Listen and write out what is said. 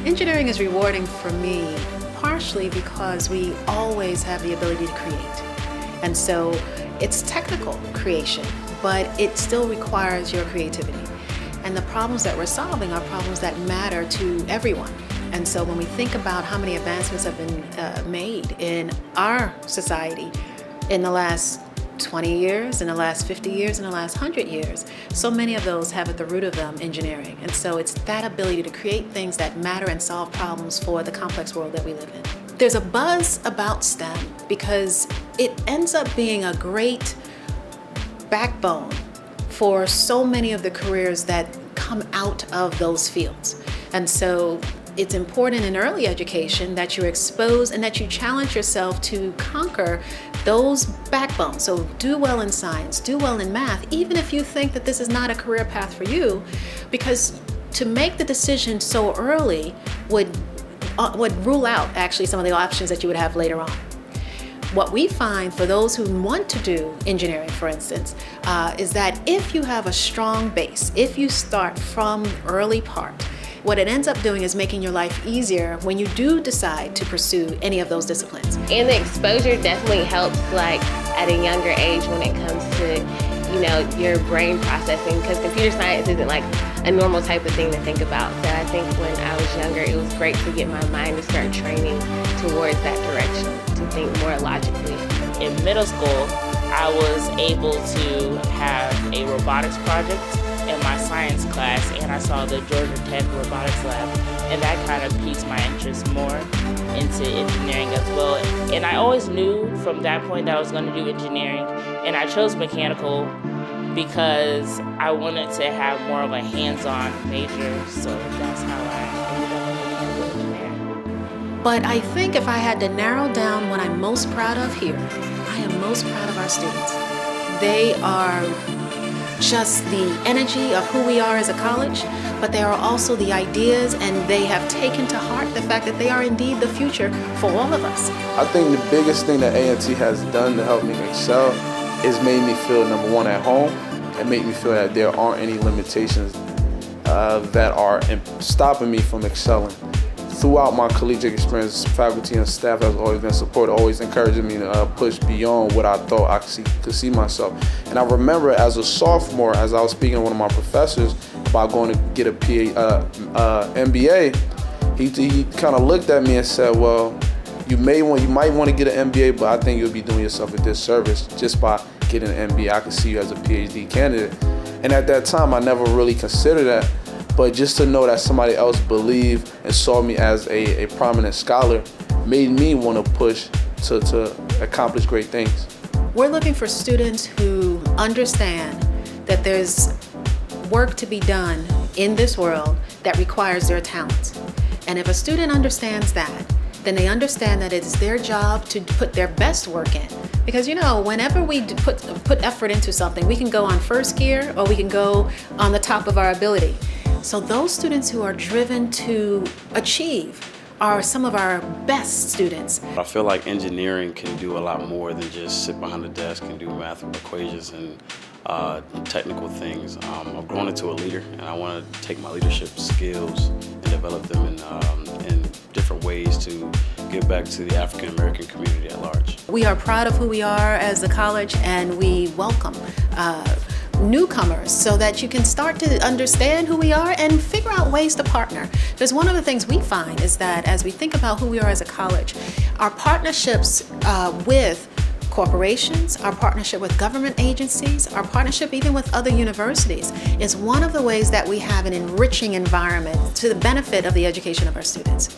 Engineering is rewarding for me partially because we always have the ability to create. And so it's technical creation, but it still requires your creativity. And the problems that we're solving are problems that matter to everyone. And so when we think about how many advancements have been made in our society in the last 20 years, in the last 50 years, in the last 100 years, so many of those have at the root of them engineering. And so it's that ability to create things that matter and solve problems for the complex world that we live in. There's a buzz about STEM because it ends up being a great backbone for so many of the careers that come out of those fields. And so it's important in early education that you're exposed and that you challenge yourself to conquer those backbones. So do well in science, do well in math, even if you think that this is not a career path for you, because to make the decision so early would rule out actually some of the options that you would have later on. What we find for those who want to do engineering, for instance, is that if you have a strong base, if you start from early part, what it ends up doing is making your life easier when you do decide to pursue any of those disciplines. And the exposure definitely helps, like at a younger age when it comes to, you know, your brain processing, because computer science isn't like a normal type of thing to think about. So I think when I was younger, it was great to get my mind to start training towards that direction, to think more logically. In middle school, I was able to have a robotics project in my science class, and I saw the Georgia Tech robotics lab, and that kind of piqued my interest more into engineering as well. And I always knew from that point that I was going to do engineering, and I chose mechanical because I wanted to have more of a hands-on major, so that's how I ended up in engineering. But I think if I had to narrow down what I'm most proud of here, I am most proud of our students. They are just the energy of who we are as a college, but they are also the ideas, and they have taken to heart the fact that they are indeed the future for all of us. I think the biggest thing that A&T has done to help me excel is made me feel, number one, at home, and make me feel that there aren't any limitations that are stopping me from excelling. Throughout my collegiate experience, faculty and staff has always been supportive, always encouraging me to push beyond what I thought I could see myself. And I remember as a sophomore, as I was speaking to one of my professors about going to get a MBA, he kind of looked at me and said, well, you might want to get an MBA, but I think you'll be doing yourself a disservice just by getting an MBA. I could see you as a PhD candidate. And at that time, I never really considered that. But just to know that somebody else believed and saw me as a prominent scholar made me want to push to accomplish great things. We're looking for students who understand that there's work to be done in this world that requires their talents. And if a student understands that, then they understand that it's their job to put their best work in. Because, you know, whenever we put effort into something, we can go on first gear or we can go on the top of our ability. So those students who are driven to achieve are some of our best students. I feel like engineering can do a lot more than just sit behind a desk and do math equations and technical things. I've grown into a leader, and I want to take my leadership skills and develop them in different ways to give back to the African American community at large. We are proud of who we are as a college, and we welcome newcomers so that you can start to understand who we are and figure out ways to partner. Because one of the things we find is that as we think about who we are as a college, our partnerships with corporations, our partnership with government agencies, our partnership even with other universities is one of the ways that we have an enriching environment to the benefit of the education of our students.